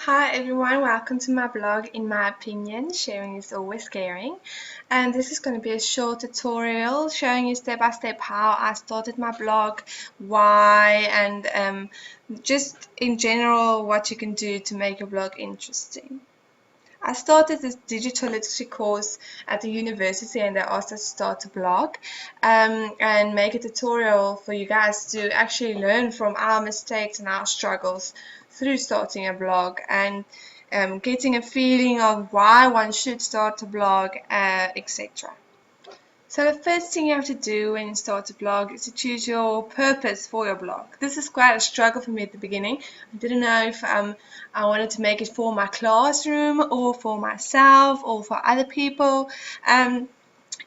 Hi everyone, welcome to my blog. In my opinion, sharing is always caring. And this is going to be a short tutorial showing you step by step how I started my blog, why, and just in general what you can do to make your blog interesting. I started this digital literacy course at the university and they asked us to start a blog and make a tutorial for you guys to actually learn from our mistakes and our struggles through starting a blog and getting a feeling of why one should start a blog, etc. So the first thing you have to do when you start a blog is to choose your purpose for your blog. This is quite a struggle for me at the beginning. I didn't know if I wanted to make it for my classroom or for myself or for other people.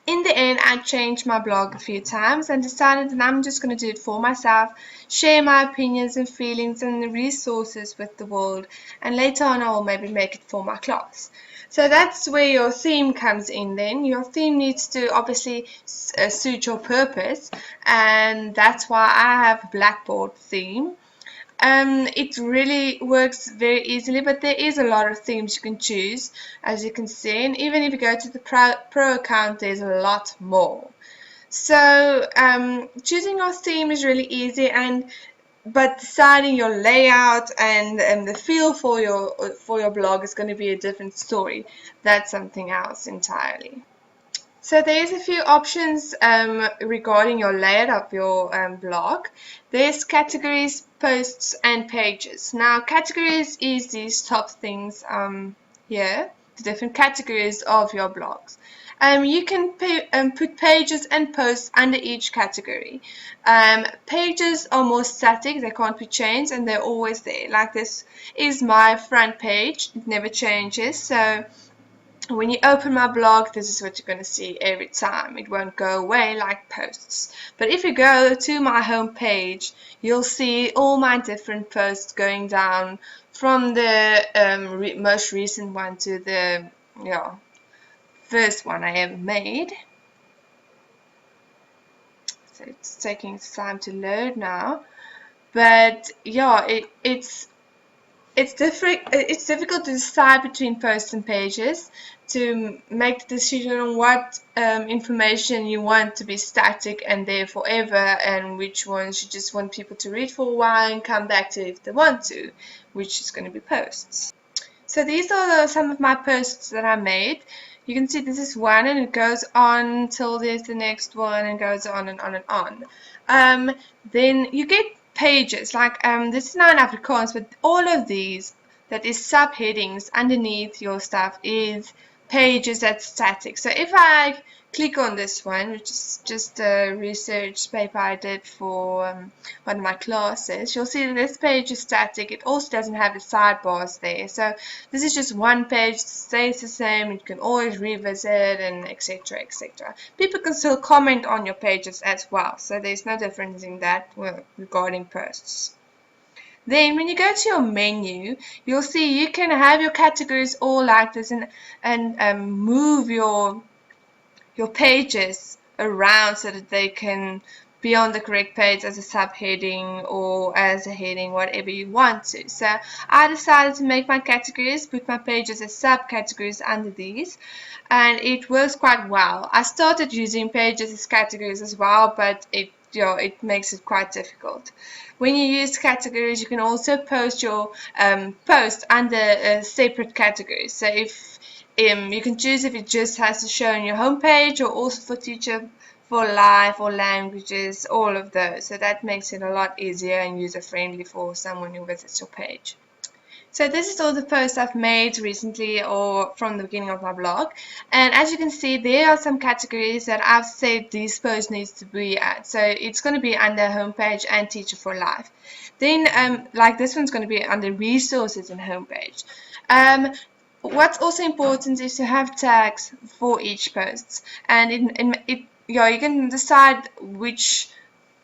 In the end, I changed my blog a few times and decided that I'm just going to do it for myself, share my opinions and feelings and the resources with the world, and later on I will maybe make it for my class. So that's where your theme comes in then. Your theme needs to obviously suit your purpose, and that's why I have a Blackboard theme. It really works very easily, but there is a lot of themes you can choose, as you can see, and even if you go to the pro account, there's a lot more. So choosing your theme is really easy, but deciding your layout and the feel for your blog is going to be a different story. That's something else entirely. So there's a few options regarding your layout of your blog. There's categories, posts, and pages. Now, categories is these top things here, the different categories of your blogs. You can put pages and posts under each category. Pages are more static, they can't be changed, and they're always there. Like this is my front page, it never changes. So when you open my blog, this is what you're going to see every time. It won't go away like posts. But if you go to my home page, you'll see all my different posts going down from the most recent one to the first one I ever made. So it's taking its time to load now. But yeah, it's difficult to decide between posts and pages to make the decision on what information you want to be static and there forever and which ones you just want people to read for a while and come back to if they want to, which is going to be posts. So these are some of my posts that I made. You can see this is one and it goes on till there's the next one and goes on and on and on. Then you get pages like this is now in Afrikaans, but all of these that is subheadings underneath your stuff is pages that's static. So if I click on this one, which is just a research paper I did for one of my classes, you'll see that this page is static. It also doesn't have the sidebars there. So this is just one page, stays the same. You can always revisit and etc. etc. People can still comment on your pages as well. So there's no difference in that regarding posts. Then when you go to your menu, you'll see you can have your categories all like this and move your pages around so that they can be on the correct page as a subheading or as a heading, whatever you want to. So I decided to make my categories, put my pages as subcategories under these, and it works quite well. I started using pages as categories as well, but it makes it quite difficult. When you use categories, you can also post your post under separate categories. So if you can choose if it just has to show on your homepage or also for teacher, for life or languages, all of those. So that makes it a lot easier and user-friendly for someone who visits your page. So this is all the posts I've made recently or from the beginning of my blog. And as you can see, there are some categories that I've said these posts needs to be at. So it's going to be under homepage and teacher for life. Then like this one's going to be under resources and homepage. What's also important is to have tags for each post, and you can decide which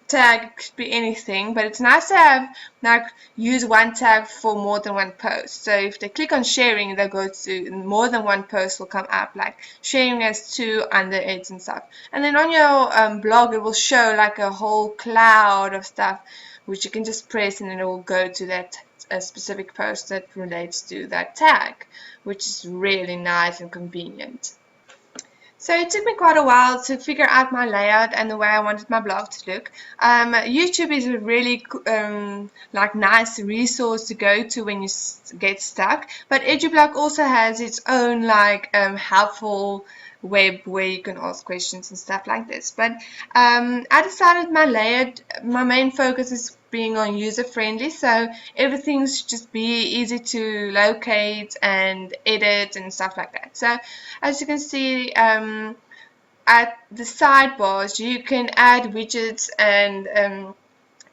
tag could be anything, but it's nice to have like use one tag for more than one post. So if they click on sharing, they'll go to more than one post will come up, like sharing as 2 under it and stuff. And then on your blog, it will show like a whole cloud of stuff, which you can just press and then it will go to that a specific post that relates to that tag, which is really nice and convenient. So it took me quite a while to figure out my layout and the way I wanted my blog to look. YouTube is a really nice resource to go to when you get stuck, but EduBlog also has its own helpful web where you can ask questions and stuff like this. But I decided my layout, my main focus is being on user friendly, so everything should just be easy to locate and edit and stuff like that. So as you can see, at the sidebars you can add widgets and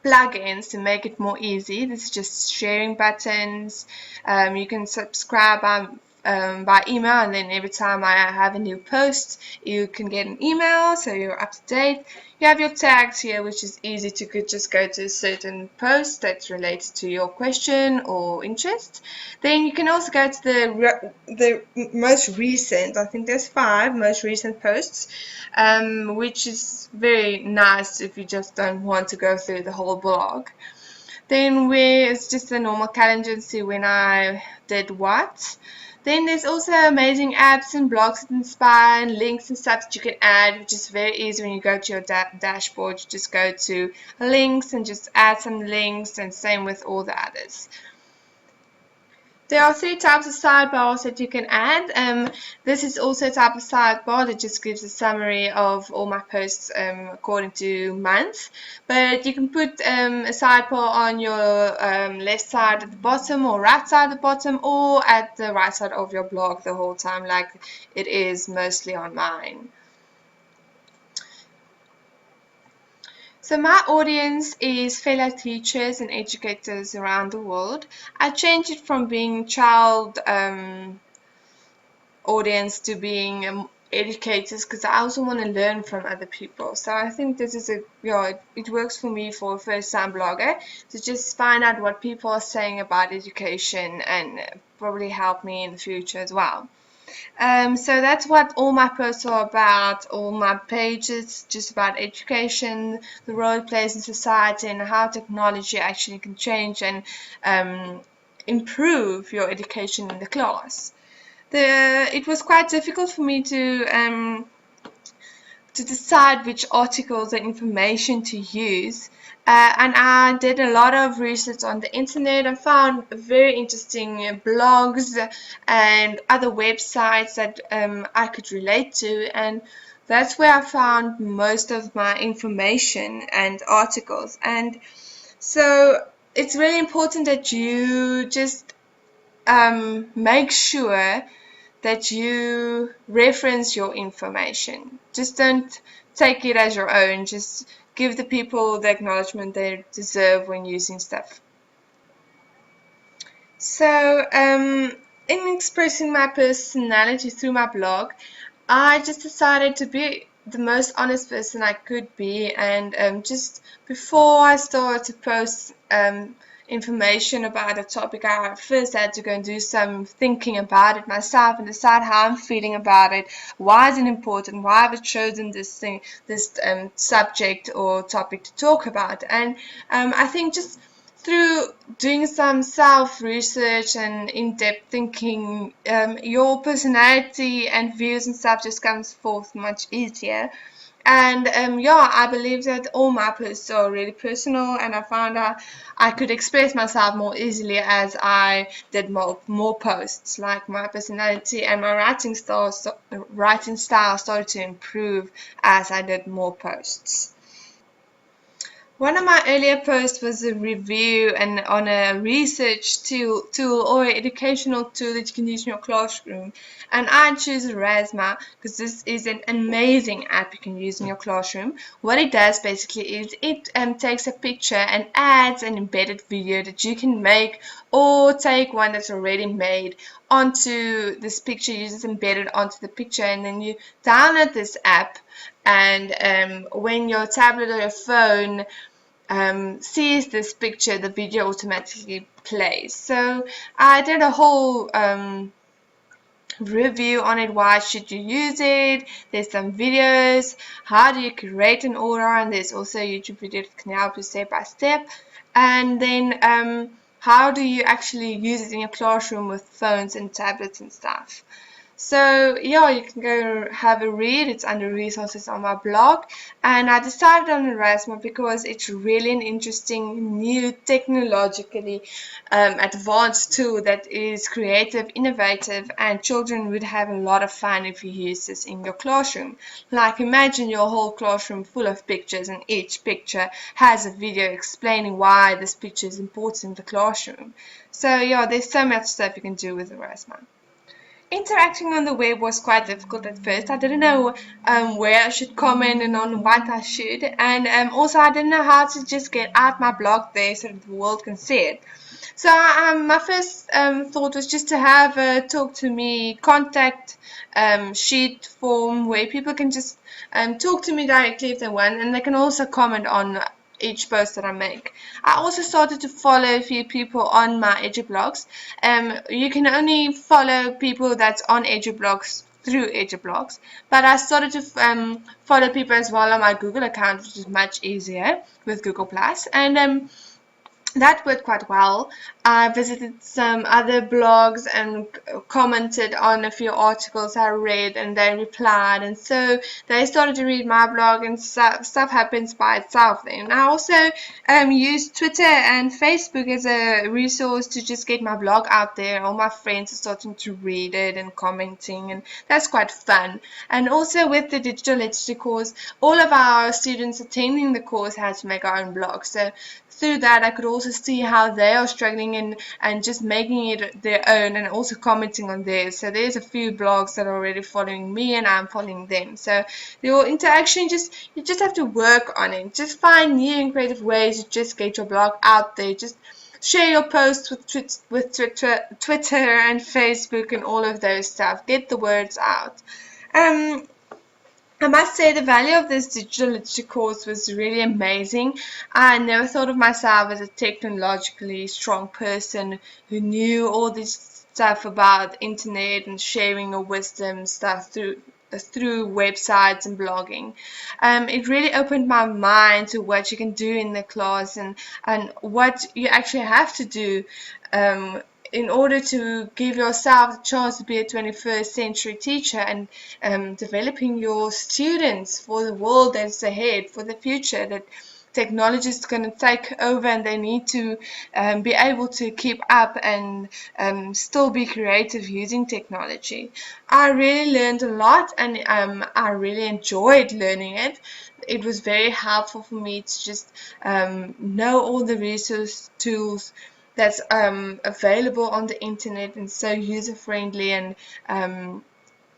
plugins to make it more easy. This is just sharing buttons. You can subscribe by email, and then every time I have a new post you can get an email, so you're up to date. You have your tags here, which is easy to just go to a certain post that's related to your question or interest. Then you can also go to the most recent, I think there's 5 most recent posts, which is very nice if you just don't want to go through the whole blog. Then it's just a normal calendar and see when I did what. Then there's also amazing apps and blogs that inspire and links and stuff that you can add, which is very easy when you go to your dashboard. You just go to links and just add some links, and same with all the others. There are 3 types of sidebars that you can add. This is also a type of sidebar that just gives a summary of all my posts according to month. But you can put a sidebar on your left side at the bottom, or right side at the bottom, or at the right side of your blog the whole time, like it is mostly on mine. So my audience is fellow teachers and educators around the world. I changed it from being child audience to being educators, because I also want to learn from other people. So I think this is it works for me for a first-time blogger to just find out what people are saying about education, and probably help me in the future as well. So that's what all my posts are about. All my pages just about education, the role it plays in society, and how technology actually can change and improve your education in the class. It was quite difficult for me to decide which articles and information to use. And I did a lot of research on the internet. I found very interesting blogs and other websites that I could relate to, and that's where I found most of my information and articles. And so it's really important that you just make sure that you reference your information. Just don't take it as your own. Just give the people the acknowledgement they deserve when using stuff. So, in expressing my personality through my blog, I just decided to be the most honest person I could be, and just before I started to post information about a topic, I first had to go and do some thinking about it myself and decide how I'm feeling about it. Why is it important? Why have I chosen this subject or topic to talk about? And I think just through doing some self-research and in-depth thinking, your personality and views and stuff just comes forth much easier. And I believe that all my posts are really personal, and I found out I could express myself more easily as I did more posts. Like, my personality and my writing style started to improve as I did more posts. One of my earlier posts was a review and on a research tool or educational tool that you can use in your classroom. And I choose Erasma because this is an amazing app you can use in your classroom. What it does basically is it takes a picture and adds an embedded video that you can make, or take one that's already made onto this picture. You just embed it onto the picture, and then you download this app, and when your tablet or your phone sees this picture, the video automatically plays. So I did a whole review on it. Why should you use it? There's some videos, how do you create an order, and there's also a YouTube video that can help you step by step. And then how do you actually use it in your classroom with phones and tablets and stuff. So yeah, you can go have a read. It's under resources on my blog. And I decided on Erasmus because it's really an interesting, new, technologically advanced tool that is creative, innovative, and children would have a lot of fun if you use this in your classroom. Like imagine your whole classroom full of pictures, and each picture has a video explaining why this picture is important in the classroom. So yeah, there's so much stuff you can do with Erasmus. Interacting on the web was quite difficult at first. I didn't know where I should comment and on what I should, and also I didn't know how to just get out my blog there so that the world can see it. So my first thought was just to have a talk to me contact sheet form where people can just talk to me directly if they want, and they can also comment on each post that I make. I also started to follow a few people on my EduBlogs. You can only follow people that's on EduBlogs through EduBlogs, but I started to follow people as well on my Google account, which is much easier with Google Plus, and that worked quite well. I visited some other blogs and commented on a few articles I read, and they replied, and so they started to read my blog, and stuff happens by itself then. I also used Twitter and Facebook as a resource to just get my blog out there. All my friends are starting to read it and commenting, and that's quite fun. And also with the digital literacy course, all of our students attending the course had to make our own blog. So through that, I could also see how they are struggling and just making it their own, and also commenting on theirs. So there's a few blogs that are already following me, and I'm following them. So your interaction, you just have to work on it. Just find new and creative ways to just get your blog out there. Just share your posts with Twitter and Facebook and all of those stuff. Get the words out. I must say the value of this digital literacy course was really amazing. I never thought of myself as a technologically strong person who knew all this stuff about internet and sharing your wisdom stuff through websites and blogging. It really opened my mind to what you can do in the class, and what you actually have to do in order to give yourself the chance to be a 21st century teacher, and developing your students for the world that's ahead, for the future that technology is going to take over, and they need to be able to keep up and still be creative using technology. I really learned a lot, and I really enjoyed learning it. It was very helpful for me to just know all the resource tools that's available on the internet, and so user friendly and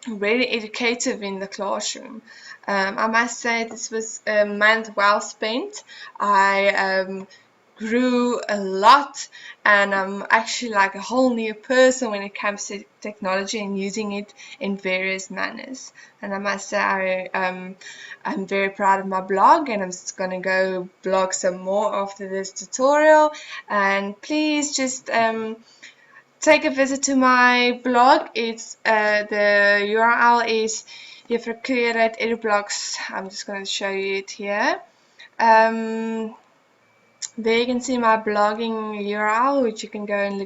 very educative in the classroom. I must say this was a month well spent. I grew a lot, and I'm actually like a whole new person when it comes to technology and using it in various manners. And I must say I'm very proud of my blog, and I'm just gonna go blog some more after this tutorial. And please just take a visit to my blog. It's the URL is Juffrouw Creer at EduBlogs. I'm just going to show you it here. There you can see my blogging URL, which you can go and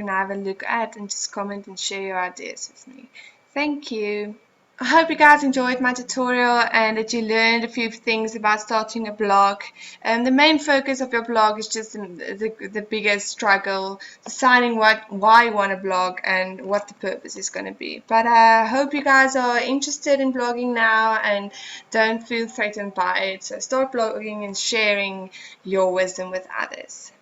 have a look at, and just comment and share your ideas with me. Thank you. I hope you guys enjoyed my tutorial and that you learned a few things about starting a blog. The main focus of your blog is just the biggest struggle, deciding why you want to blog and what the purpose is going to be. But I hope you guys are interested in blogging now and don't feel threatened by it. So start blogging and sharing your wisdom with others.